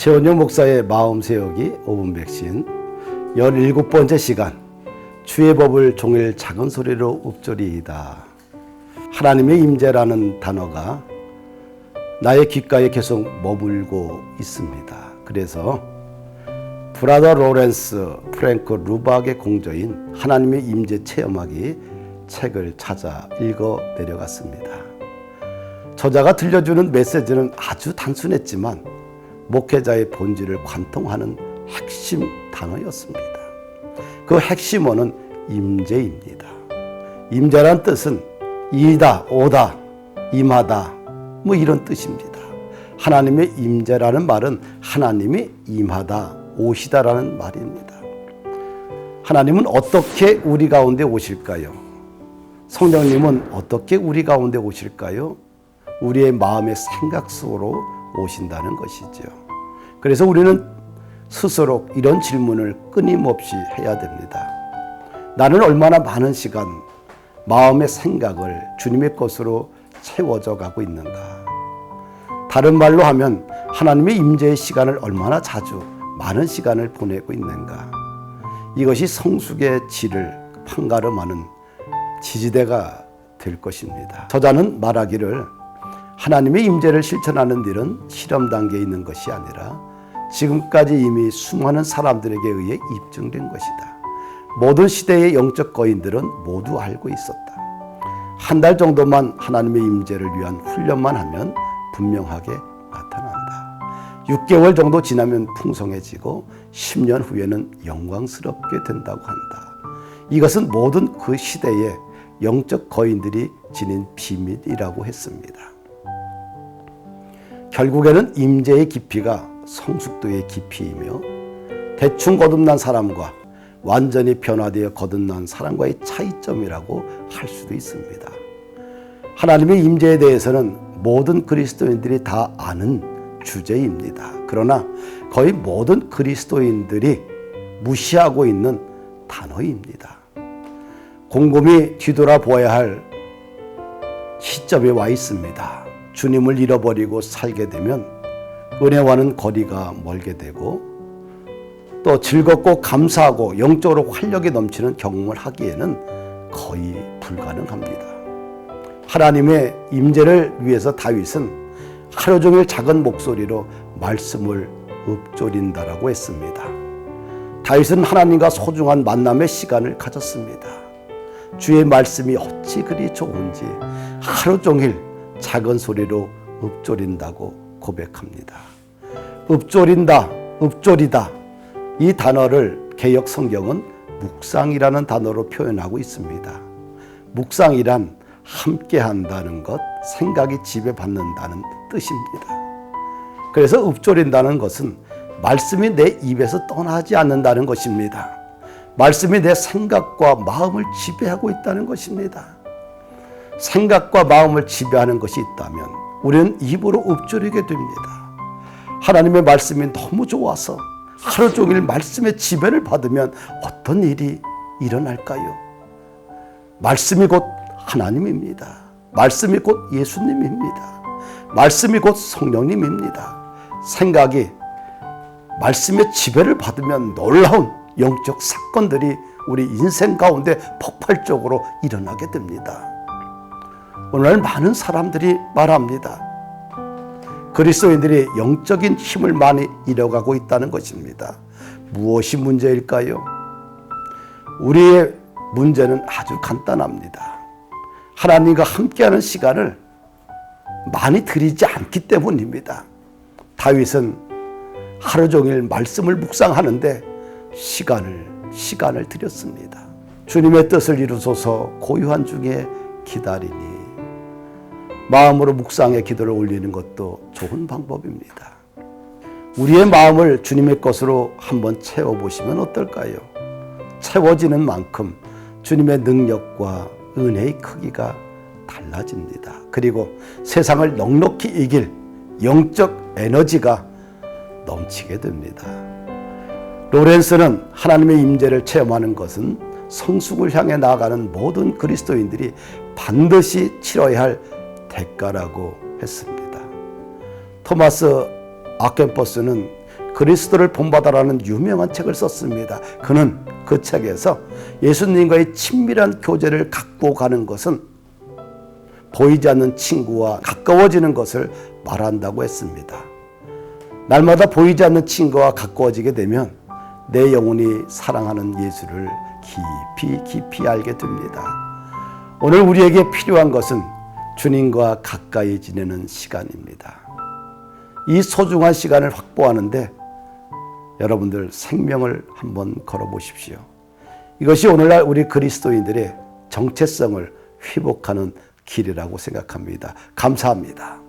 최원영 목사의 마음 세우기 5분 백신 17번째 시간, 주의 법을 종일 작은 소리로 읊조리이다. 하나님의 임재라는 단어가 나의 귓가에 계속 머물고 있습니다. 그래서 브라더 로렌스 프랭크 루박의 공저인 하나님의 임재 체험하기 책을 찾아 읽어 내려갔습니다. 저자가 들려주는 메시지는 아주 단순했지만 목회자의 본질을 관통하는 핵심 단어였습니다. 그 핵심어는 임재입니다. 임재란 뜻은 이다, 오다, 임하다 뭐 이런 뜻입니다. 하나님의 임재라는 말은 하나님이 임하다, 오시다라는 말입니다. 하나님은 어떻게 우리 가운데 오실까요? 성령님은 어떻게 우리 가운데 오실까요? 우리의 마음의 생각 속으로 오신다는 것이죠. 그래서 우리는 스스로 이런 질문을 끊임없이 해야 됩니다. 나는 얼마나 많은 시간 마음의 생각을 주님의 것으로 채워져 가고 있는가? 다른 말로 하면 하나님의 임재의 시간을 얼마나 자주 많은 시간을 보내고 있는가? 이것이 성숙의 질을 판가름하는 지지대가 될 것입니다. 저자는 말하기를 하나님의 임재를 실천하는 일은 실험 단계에 있는 것이 아니라 지금까지 이미 수많은 사람들에게 의해 입증된 것이다. 모든 시대의 영적 거인들은 모두 알고 있었다. 한 달 정도만 하나님의 임재를 위한 훈련만 하면 분명하게 나타난다. 6개월 정도 지나면 풍성해지고 10년 후에는 영광스럽게 된다고 한다. 이것은 모든 그 시대의 영적 거인들이 지닌 비밀이라고 했습니다. 결국에는 임재의 깊이가 성숙도의 깊이이며 대충 거듭난 사람과 완전히 변화되어 거듭난 사람과의 차이점이라고 할 수도 있습니다. 하나님의 임재에 대해서는 모든 그리스도인들이 다 아는 주제입니다. 그러나 거의 모든 그리스도인들이 무시하고 있는 단어입니다. 곰곰이 뒤돌아보아야 할 시점에 와 있습니다. 주님을 잃어버리고 살게 되면 은혜와는 거리가 멀게 되고 또 즐겁고 감사하고 영적으로 활력이 넘치는 경험을 하기에는 거의 불가능합니다. 하나님의 임재를 위해서 다윗은 하루 종일 작은 목소리로 말씀을 읊조린다라고 했습니다. 다윗은 하나님과 소중한 만남의 시간을 가졌습니다. 주의 말씀이 어찌 그리 좋은지 하루 종일 작은 소리로 읊조린다고 고백합니다. 읊조린다, 읊조리다 이 단어를 개역 성경은 묵상이라는 단어로 표현하고 있습니다. 묵상이란 함께 한다는 것, 생각이 지배받는다는 뜻입니다. 그래서 읊조린다는 것은 말씀이 내 입에서 떠나지 않는다는 것입니다. 말씀이 내 생각과 마음을 지배하고 있다는 것입니다. 생각과 마음을 지배하는 것이 있다면 우리는 입으로 읊조리게 됩니다. 하나님의 말씀이 너무 좋아서 하루 종일 말씀의 지배를 받으면 어떤 일이 일어날까요? 말씀이 곧 하나님입니다. 말씀이 곧 예수님입니다. 말씀이 곧 성령님입니다. 생각이 말씀의 지배를 받으면 놀라운 영적 사건들이 우리 인생 가운데 폭발적으로 일어나게 됩니다. 오늘 많은 사람들이 말합니다. 그리스도인들이 영적인 힘을 많이 잃어가고 있다는 것입니다. 무엇이 문제일까요? 우리의 문제는 아주 간단합니다. 하나님과 함께하는 시간을 많이 드리지 않기 때문입니다. 다윗은 하루 종일 말씀을 묵상하는데 시간을 드렸습니다. 주님의 뜻을 이루소서 고요한 중에 기다리니 마음으로 묵상의 기도를 올리는 것도 좋은 방법입니다. 우리의 마음을 주님의 것으로 한번 채워보시면 어떨까요? 채워지는 만큼 주님의 능력과 은혜의 크기가 달라집니다. 그리고 세상을 넉넉히 이길 영적 에너지가 넘치게 됩니다. 로렌스는 하나님의 임재를 체험하는 것은 성숙을 향해 나아가는 모든 그리스도인들이 반드시 치러야 할 대가라고 했습니다. 토마스 아켄퍼스는 그리스도를 본받아라는 유명한 책을 썼습니다. 그는 그 책에서 예수님과의 친밀한 교제를 갖고 가는 것은 보이지 않는 친구와 가까워지는 것을 말한다고 했습니다. 날마다 보이지 않는 친구와 가까워지게 되면 내 영혼이 사랑하는 예수를 깊이 알게 됩니다. 오늘 우리에게 필요한 것은 주님과 가까이 지내는 시간입니다. 이 소중한 시간을 확보하는데 여러분들 생명을 한번 걸어보십시오. 이것이 오늘날 우리 그리스도인들의 정체성을 회복하는 길이라고 생각합니다. 감사합니다.